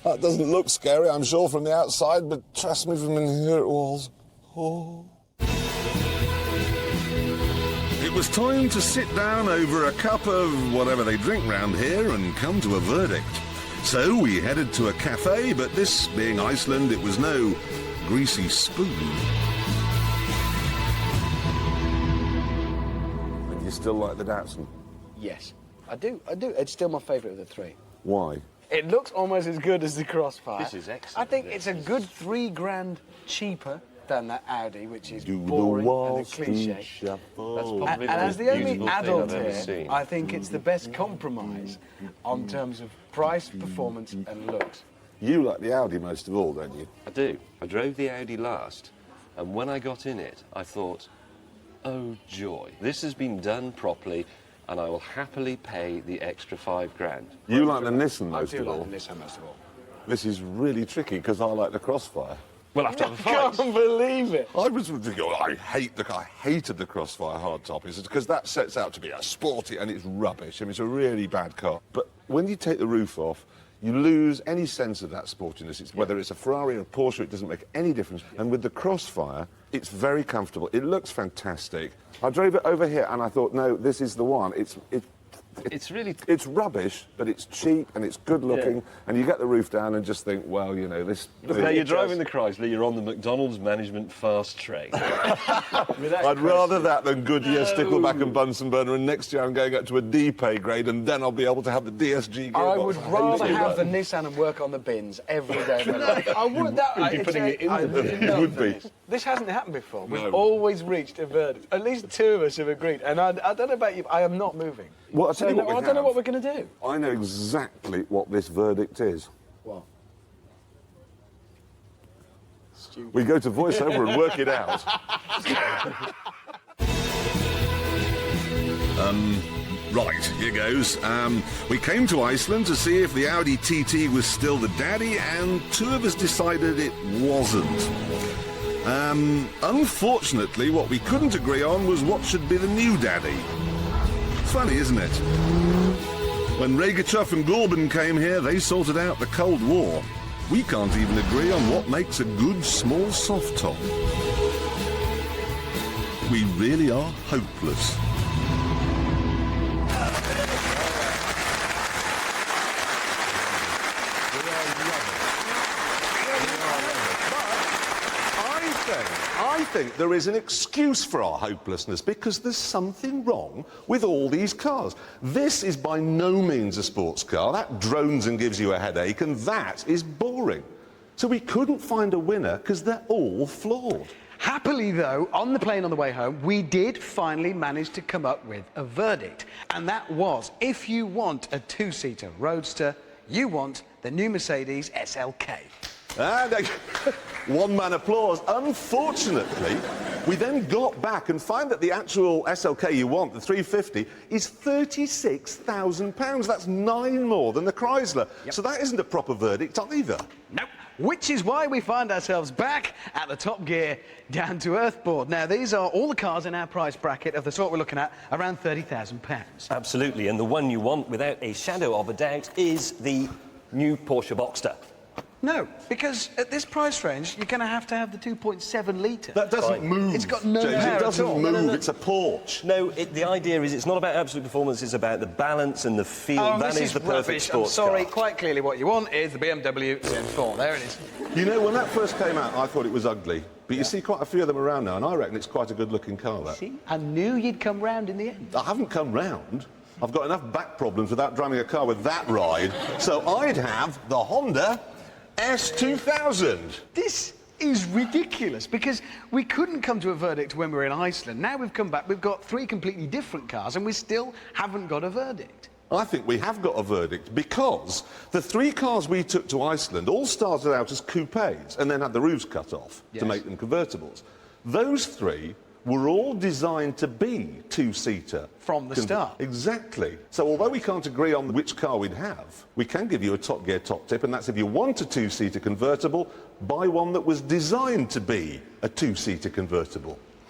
That doesn't look scary, I'm sure, from the outside, but trust me, from in here it was. Oh. It was time to sit down over a cup of whatever they drink round here and come to a verdict. So we headed to a cafe, but this being Iceland, it was no greasy spoon. And you still like the Datsun? Yes, I do. It's still my favourite of the three. Why? It looks almost as good as the Crossfire. This is excellent. I think it's a good $3,000 cheaper than that Audi, which is boring and a cliche. That's probably And as the only adult I've ever here, seen. I think it's the best compromise on terms of price, performance and looks. You like the Audi most of all, don't you? I do. I drove the Audi last, and when I got in it, I thought, oh joy, this has been done properly, and I will happily pay the extra $5,000. You like the Nissan most I do of all? like the Nissan most of all. This is really tricky, because I like the Crossfire. We'll have to have a I fight. can't believe it. I hated the Crossfire hardtop. It's because that sets out to be a sporty, and it's rubbish. I mean, it's a really bad car. But when you take the roof off, you lose any sense of that sportiness. It's, whether it's a Ferrari or a Porsche, it doesn't make any difference. And with the Crossfire, it's very comfortable. It looks fantastic. I drove it over here, and I thought, no, this is the one. It's rubbish, but it's cheap and it's good looking, and you get the roof down and just think, well, you know, this... Now, you're driving the Chrysler, you're on the McDonald's management fast train. I'd rather that than Goodyear, Stickleback and Bunsen burner, and next year I'm going up to a D pay grade, and then I'll be able to have the DSG gearbox. I would rather have the Nissan and work on the bins every day of my life. I would. You'd be putting it in the bin. It would be. This hasn't happened before. We've No. always reached a verdict. At least two of us have agreed. And I don't know about you, but I am not moving. Well, I'll tell you what we I don't know have. what we're going to do. I know exactly what this verdict is. What? Stupid. We go to voiceover and work it out. Right, here goes. We came to Iceland to see if the Audi TT was still the daddy, and two of us decided it wasn't. Unfortunately, what we couldn't agree on was what should be the new daddy. It's funny, isn't it? When Regachuff and Gorban came here, they sorted out the Cold War. We can't even agree on what makes a good small soft top. We really are hopeless. I think there is an excuse for our hopelessness, because there's something wrong with all these cars. This is by no means a sports car. That drones and gives you a headache, and that is boring. So we couldn't find a winner because they're all flawed. Happily, though, on the plane on the way home, we did finally manage to come up with a verdict. And that was, if you want a two-seater Roadster, you want the new Mercedes SLK. And one man applause. Unfortunately, we then got back and found that the actual SLK you want, the 350, is £36,000. That's 9 more than the Chrysler. Yep. So that isn't a proper verdict either. Nope. Which is why we find ourselves back at the Top Gear Down to Earth board. Now, these are all the cars in our price bracket of the sort we're looking at, around £30,000. Absolutely, and the one you want, without a shadow of a doubt, is the new Porsche Boxster. No, because at this price range, you're going to have the 2.7 litre. That doesn't move. It's got no James, power it doesn't at all. move. No. It's a Porsche. No, the idea is it's not about absolute performance, it's about the balance and the feel. That this is the perfect rubbish. sports I'm sorry, car. quite clearly what you want is the BMW M4. There it is. You know, when that first came out, I thought it was ugly. But you see quite a few of them around now, and I reckon it's quite a good-looking car, that. See? I knew you'd come round in the end. I haven't come round. I've got enough back problems without driving a car with that ride. So I'd have the Honda S2000. This is ridiculous, because we couldn't come to a verdict when we were in Iceland. Now we've come back, we've got three completely different cars, and we still haven't got a verdict. I think we have got a verdict, because the 3 cars we took to Iceland all started out as coupes and then had the roofs cut off to make them convertibles. Those 3 were all designed to be two-seater. From the start. Exactly. So although we can't agree on which car we'd have, we can give you a Top Gear top tip, and that's if you want a two-seater convertible, buy one that was designed to be a two-seater convertible.